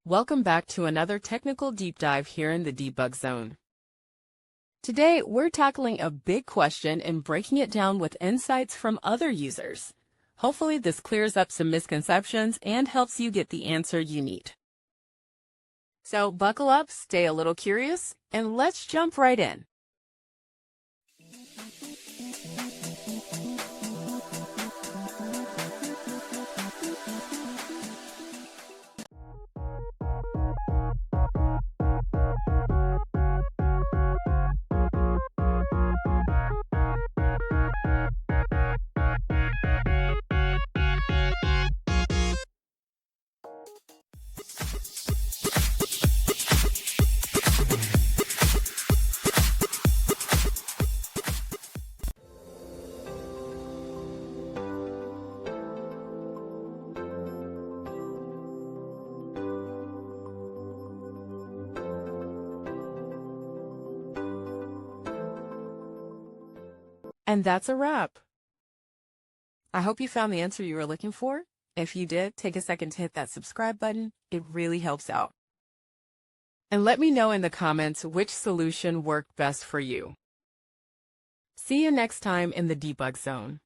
Welcome back to another technical deep dive here in the debug zone. Today, we're tackling a big question and breaking it down with insights from other users. Hopefully, this clears up some misconceptions and helps you get the answer you need. So buckle up, stay a little curious, and let's jump right in. And that's a wrap. I hope you found the answer you were looking for. If you did, take a second to hit that subscribe button. It really helps out. And let me know in the comments which solution worked best for you. See you next time in the debug zone.